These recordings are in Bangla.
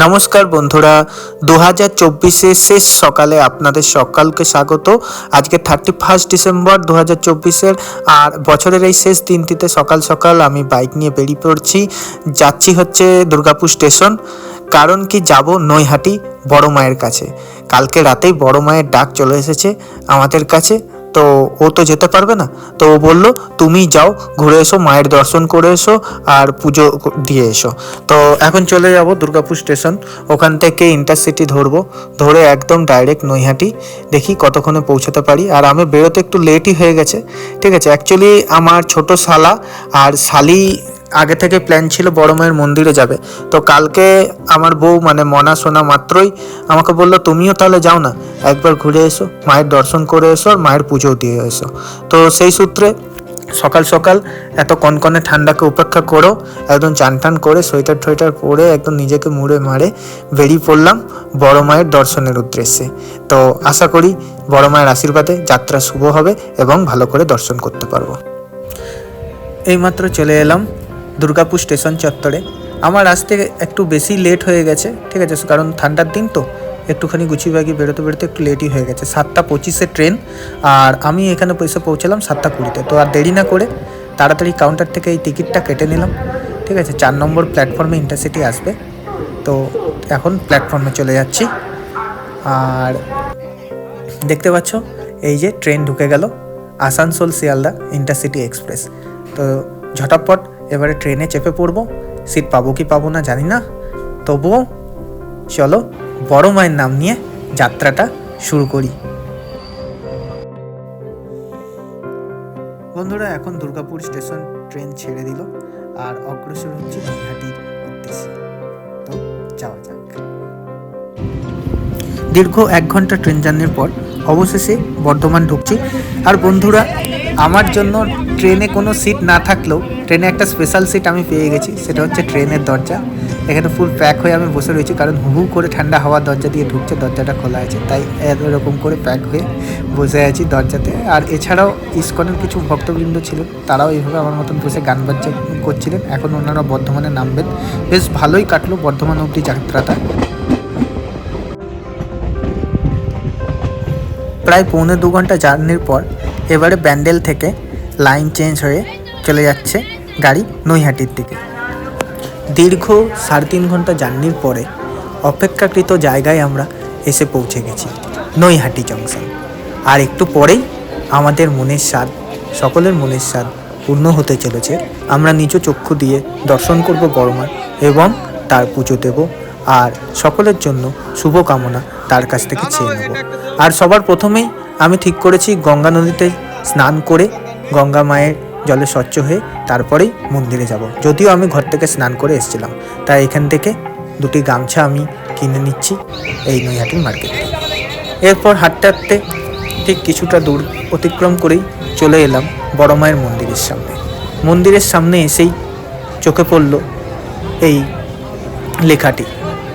নমস্কার বন্ধুরা, 2024-এর শেষ সকালে আপনাদের সকালকে স্বাগত। আজকে 31 ডিসেম্বর 2024-এর, আর বছরের এই শেষ দিনটিতে সকাল সকাল আমি বাইক নিয়ে বেরিয়ে পড়ছি। যাচ্ছি হচ্ছে দুর্গাপুর স্টেশন। কারণ কি, যাব নৈহাটি বড় মায়ের কাছে। কালকে রাতেই বড় মায়ের ডাক চলে এসেছে আমাদের কাছে, তো ও তো যেতে পারবে না, তো ও বললো তুমি যাও, ঘুরে এসো, মায়ের দর্শন করে এসো আর পুজো দিয়ে এসো। তো এখন চলে যাব দুর্গাপুর স্টেশন, ওখান থেকে ইন্টারসিটি ধরবো, ধরে একদম ডাইরেক্ট নৈহাটি, দেখি কতক্ষণে পৌঁছাতে পারি। আর আমি বেরোতে একটু লেটই হয়ে গেছে, ঠিক আছে। অ্যাকচুয়ালি আমার ছোট শালা আর শালি আগে থেকে প্ল্যান ছিল বড় মায়ের মন্দিরে যাবে। তো কালকে আমার বউ মানে মনা শোনা মাত্রই আমাকে বললো তুমিও তাহলে যাও না, একবার ঘুরে এসো, মায়ের দর্শন করে এসো আর মায়ের পুজো দিয়ে এসো। তো সেই সূত্রে সকাল সকাল এত কনকনে ঠান্ডাকে উপেক্ষা করেও একদম চান টান করে সোয়েটার টোয়েটার পরে একদম নিজেকে মুড়ে মারে বেরিয়ে পড়লাম বড় মায়ের দর্শনের উদ্দেশ্যে। তো আশা করি বড় মায়ের আশীর্বাদে যাত্রা শুভ হবে এবং ভালো করে দর্শন করতে পারবো। এইমাত্র চলে এলাম দুর্গাপুর স্টেশন চত্বরে। আমার আসতে একটু বেশি লেট হয়ে গেছে, ঠিক আছে, কারণ ঠান্ডার দিন তো একটুখানি গুছিয়ে বাগিয়ে বেরোতে বেরোতে একটু লেটই হয়ে গেছে। 7:25-এ ট্রেন, আর আমি এখানে পৌঁছালাম 7:20-তে। তো আর দেরি না করে তাড়াতাড়ি কাউন্টার থেকে এই টিকিটটা কেটে নিলাম, ঠিক আছে। 4 নম্বর প্ল্যাটফর্মে ইন্টারসিটি আসবে, তো এখন প্ল্যাটফর্মে চলে যাচ্ছি। আর দেখতে পাচ্ছ এই যে ট্রেন ঢুকে গেল, আসানসোল শিয়ালদা ইন্টারসিটি এক্সপ্রেস। তো ঝটাপট এবারে ট্রেনে চেপে পড়বো। সিট পাবো কি পাবো না জানি না, তবুও চলো বড় মায়ের নাম নিয়ে যাত্রাটা শুরু করি। বন্ধুরা, এখন দুর্গাপুর স্টেশন ট্রেন ছেড়ে দিল আর অগ্রসর হচ্ছে নৈহাটির উদ্দেশ্যে। তো যাওয়া যাক। দীর্ঘ 1 ঘন্টা ট্রেন জার্নির পর অবশেষে বর্ধমান ঢুকছি। আর বন্ধুরা, আমার জন্য ট্রেনে কোনো সিট না থাকলেও ট্রেনে একটা স্পেশাল সিট আমি পেয়ে গেছি, সেটা হচ্ছে ট্রেনের দরজা। এখানে ফুল প্যাক হয়ে আমি বসে রয়েছি, কারণ হু করে ঠান্ডা হাওয়া দরজা দিয়ে ঢুকছে, দরজাটা খোলা আছে, তাই এরকম করে প্যাক হয়ে বসে আছি দরজাতে। আর এছাড়াও ইসকনের কিছু ভক্তবৃন্দ ছিলেন, তারাও এইভাবে আমার মতন বসে গান বাজনা করছিলেন। এখন ওনারা বর্ধমানে নামবেন। বেশ ভালোই কাটলো বর্ধমান অবধি যাত্রাটা। প্রায় 1.25 ঘন্টা জার্নির পর এবারে ব্যান্ডেল থেকে লাইন চেঞ্জ হয়ে চলে যাচ্ছে গাড়ি নৈহাটির দিকে। দীর্ঘ 3.5 ঘন্টা জার্নির পরে অপেক্ষাকৃত জায়গায় আমরা এসে পৌঁছে গেছি, নৈহাটি জংশন। আর একটু পরেই আমাদের মনের স্বাদ, সকলের মনের স্বাদ পূর্ণ হতে চলেছে। আমরা নিজ চক্ষু দিয়ে দর্শন করব বড় মা এবং তার পুজো দেব, আর সকলের জন্য শুভকামনা তার কাছ থেকে চেয়ে নেব। আর সবার প্রথমেই আমি ঠিক করেছি গঙ্গা নদীতে স্নান করে গঙ্গা মায়ের জলে স্বচ্ছ হয়ে তারপরেই মন্দিরে যাব। যদিও আমি ঘর থেকে স্নান করে এসেছিলাম, তাই এখান থেকে 2টি গামছা আমি কিনে নিচ্ছি এই নৈহাটির মার্কেটে। এরপর হাঁটতে হাঁটতে ঠিক কিছুটা দূর অতিক্রম করেই চলে এলাম বড় মায়ের মন্দিরের সামনে। মন্দিরের সামনে এসেই চোখে পড়ল এই লেখাটি,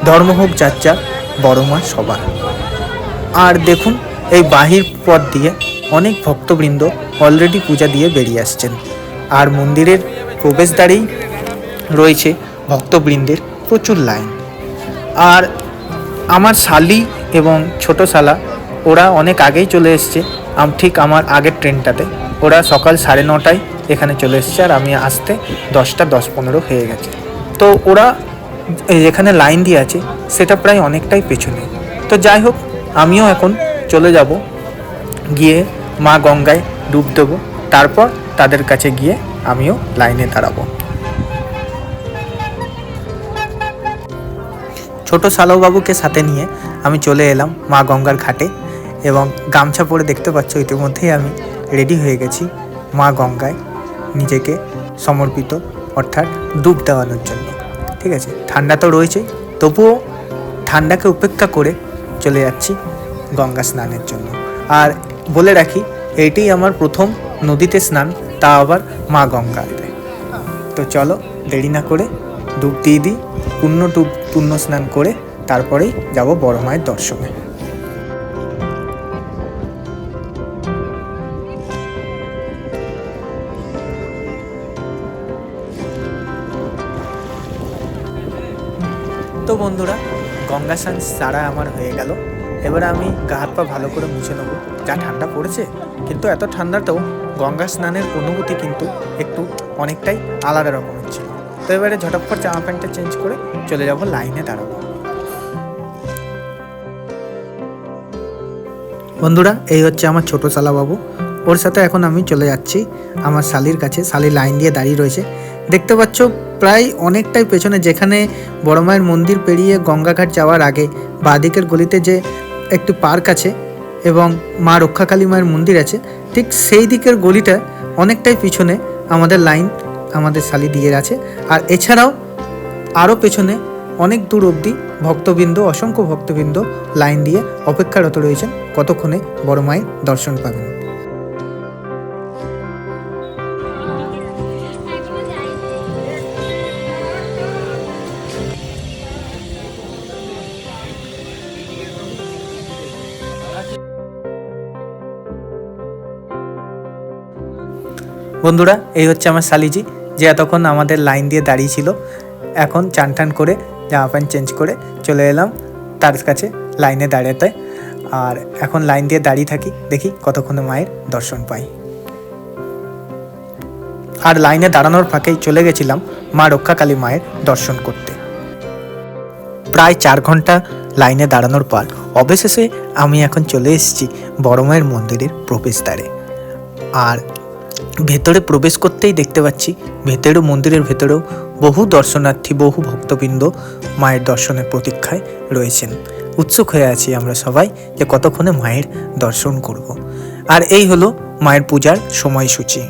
ধর্ম হোক যার যার, বড় মা সবার। আর দেখুন, এই বাহির পথ দিয়ে অনেক ভক্তবৃন্দ অলরেডি পূজা দিয়ে বেরিয়ে আসছেন। আর মন্দিরের প্রবেশদ্বারেই রয়েছে ভক্তবৃন্দের প্রচুর লাইন। আর আমার শালি এবং ছোট শালা ওরা অনেক আগেই চলে এসছে, ঠিক আমার আগের ট্রেনটাতে। ওরা সকাল 9:30টায় এখানে চলে এসছে, আর আমি আসতে 10:10-15 হয়ে গেছে। তো ওরা এখানে লাইন দিয়ে আছে, সেটা প্রায় অনেকটাই পেছনে। তো যাই হোক, আমিও এখন চলে যাব, গিয়ে মা গঙ্গায় ডুব দেবো, তারপর তাদের কাছে গিয়ে আমিও লাইনে দাঁড়াবো। ছোট শালবাবুকে সাথে নিয়ে আমি চলে এলাম মা গঙ্গার ঘাটে, এবং গামছা পরে দেখতে পাচ্ছ ইতিমধ্যেই আমি রেডি হয়ে গেছি মা গঙ্গায় নিজেকে সমর্পিত, অর্থাৎ ডুব দেওয়ানোর জন্য, ঠিক আছে। ঠান্ডা তো রয়েছেই, তবুও ঠান্ডাকে উপেক্ষা করে চলে যাচ্ছি গঙ্গা স্নানের জন্য। আর বলে রাখি, এইটাই আমার প্রথম নদীতে স্নান, তা আবার মা গঙ্গাতে। তো চলো দেরি না করে ডুব দিয়ে দিই, পূর্ণ স্নান করে তারপরেই যাব বড় মায়ের দর্শনে। তো বন্ধুরা, গঙ্গা স্নান সারা আমার হয়ে গেল। এবারে আমি গা হাত পা ভালো করে মুছে নেবো। যা ঠান্ডা পড়েছে, কিন্তু এত ঠান্ডাতেও গঙ্গা স্নানের অনুভূতি কিন্তু একটু অনেকটাই আলাদা রকমের ছিল। তো এবারে ঝটপট জামা প্যান্টটা চেঞ্জ করে চলে যাব লাইনে দাঁড়াবো। বন্ধুরা, এই হচ্ছে আমার ছোটো শালা বাবু। ওর সাথে এখন আমি চলে যাচ্ছি আমার শালির কাছে। শালি লাইন দিয়ে দাঁড়িয়ে রয়েছে, দেখতে পাচ্ছ প্রায় অনেকটাই পেছনে, যেখানে বড় মায়ের মন্দির পেরিয়ে গঙ্গাঘাট যাওয়ার আগে বাঁদিকের গলিতে যে একটি পার্ক আছে এবং মা রক্ষাকালী মায়ের মন্দির আছে, ঠিক সেই দিকের গলিটা অনেকটাই পিছনে আমাদের লাইন আমাদের শালি দিয়ে আছে। আর এছাড়াও আরও পেছনে অনেক দূর অবধি ভক্তবৃন্দ, অসংখ্য ভক্তবৃন্দ লাইন দিয়ে অপেক্ষারত রয়েছেন কতক্ষণে বড় মায়ের দর্শন পাবেন। বন্ধুরা, এই হচ্ছে আমার শালিজি, যে এতক্ষণ আমাদের লাইন দিয়ে দাঁড়িয়ে ছিল। এখন চান টান করে জামা প্যান্ট চেঞ্জ করে চলে এলাম তার কাছে লাইনে দাঁড়াতে। আর এখন লাইন দিয়ে দাঁড়িয়ে থাকি, দেখি কতক্ষণে মায়ের দর্শন পাই। আর লাইনে দাঁড়ানোর ফাঁকেই চলে গেছিলাম মা রক্ষাকালী মায়ের দর্শন করতে। প্রায় 4 ঘন্টা লাইনে দাঁড়ানোর পর অবশেষে আমি এখন চলে এসেছি বড় মায়ের মন্দিরের প্রবেশদ্বারে। আর ভেতরে প্রবেশ করতেই দেখতে পাচ্ছি ভেতরেও, মন্দিরের ভেতরেও বহু দর্শনার্থী, বহু ভক্তবৃন্দ মায়ের দর্শনের প্রতীক্ষায় রয়েছেন। উৎসুক হয়ে আছি আমরা সবাই যে কতক্ষণে মায়ের দর্শন করব। আর এই হলো মায়ের পূজার সময়সূচি।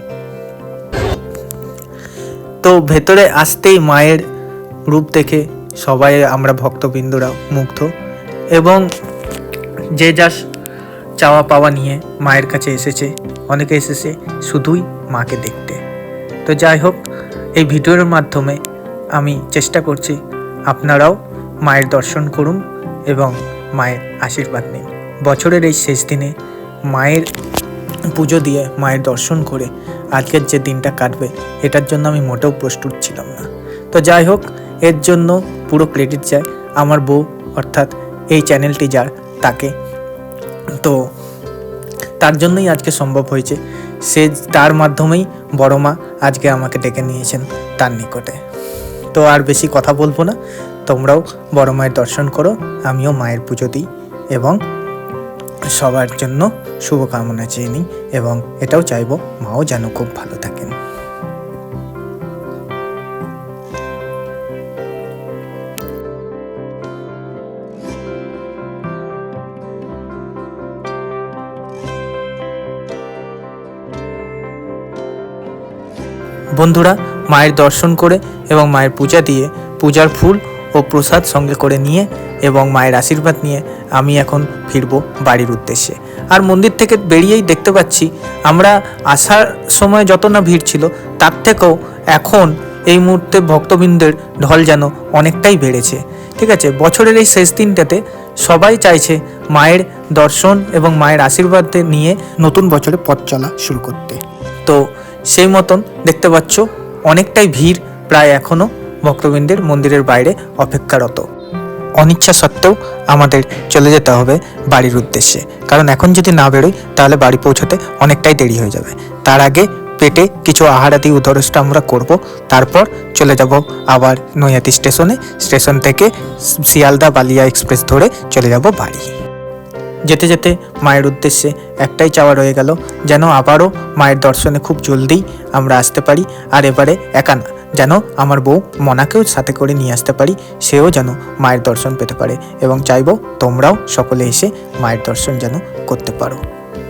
তো ভেতরে আসতেই মায়ের রূপ দেখে সবাই আমরা ভক্তবৃন্দরা মুগ্ধ, এবং যে যা চাওয়া পাওয়া নিয়ে মায়ের কাছে এসেছে। অনেকে এসেছে শুধুই মাকে দেখতে। তো যাই হোক, এই ভিডিওর মাধ্যমে আমি চেষ্টা করছি আপনারাও মায়ের দর্শন করুন এবং মায়ের আশীর্বাদ নিন। বছরের এই শেষ দিনে মায়ের পুজো দিয়ে, মায়ের দর্শন করে আজকের যে দিনটা কাটবে, এটার জন্য আমি মোটেও প্রস্তুত ছিলাম না। তো যাই হোক, এর জন্য পুরো ক্রেডিট যায় আমার বউ, অর্থাৎ এই চ্যানেলটি যার, তাকে। তো তার জন্যই আজকে সম্ভব হয়েছে। সে তার মাধ্যমেই বড় মা আজকে আমাকে ডেকে নিয়েছেন তার নিকটে। তো আর বেশি কথা বলবো না, তোমরাও বড় মায়ের দর্শন করো, আমিও মায়ের পুজো দিই এবং সবার জন্য শুভকামনা চেয়ে নিই, এবং এটাও চাইবো মাও যেন খুব ভালো থাকেন। বন্ধুরা, মায়ের দর্শন করে এবং মায়ের পূজা দিয়ে, পূজার ফুল ও প্রসাদ সঙ্গে করে নিয়ে এবং মায়ের আশীর্বাদ নিয়ে আমি এখন ফিরবো বাড়ির উদ্দেশ্যে। আর মন্দির থেকে বেরিয়েই দেখতে পাচ্ছি আমরা আসার সময় যত না ভিড় ছিল, তার থেকেও এখন এই মুহূর্তে ভক্তবৃন্দের ঢল যেন অনেকটাই বেড়েছে। ঠিক আছে, বছরের এই শেষ দিনটাতে সবাই চাইছে মায়ের দর্শন এবং মায়ের আশীর্বাদ নিয়ে নতুন বছরে পথ চলা শুরু করতে। তো সেই মতন দেখতে পাচ্ছ অনেকটাই ভিড়, প্রায় এখনও ভক্তবৃন্দের মন্দিরের বাইরে অপেক্ষারত। অনিচ্ছা সত্ত্বেও আমাদের চলে যেতে হবে বাড়ির উদ্দেশ্যে, কারণ এখন যদি না বেরোই তাহলে বাড়ি পৌঁছতে অনেকটাই দেরি হয়ে যাবে। তার আগে পেটে কিছু আহারাদি উদরষ্ট আমরা করব, তারপর চলে যাব আবার নৈহাটি স্টেশনে। স্টেশন থেকে শিয়ালদা বালিয়া এক্সপ্রেস ধরে চলে যাব বাড়ি। যেতে যেতে মায়ের উদ্দেশ্যে একটাই চাওয়া রয়ে গেল, যেন আবারও মায়ের দর্শনে খুব জলদি আমরা আসতে পারি। আর এবারে একা না, যেন আমার বউ মনাকেও সাথে করে নিয়ে আসতে পারি, সেও যেন মায়ের দর্শন পেতে পারে, এবং চাইবো তোমরাও সকলে এসে মায়ের দর্শন যেন করতে পারো।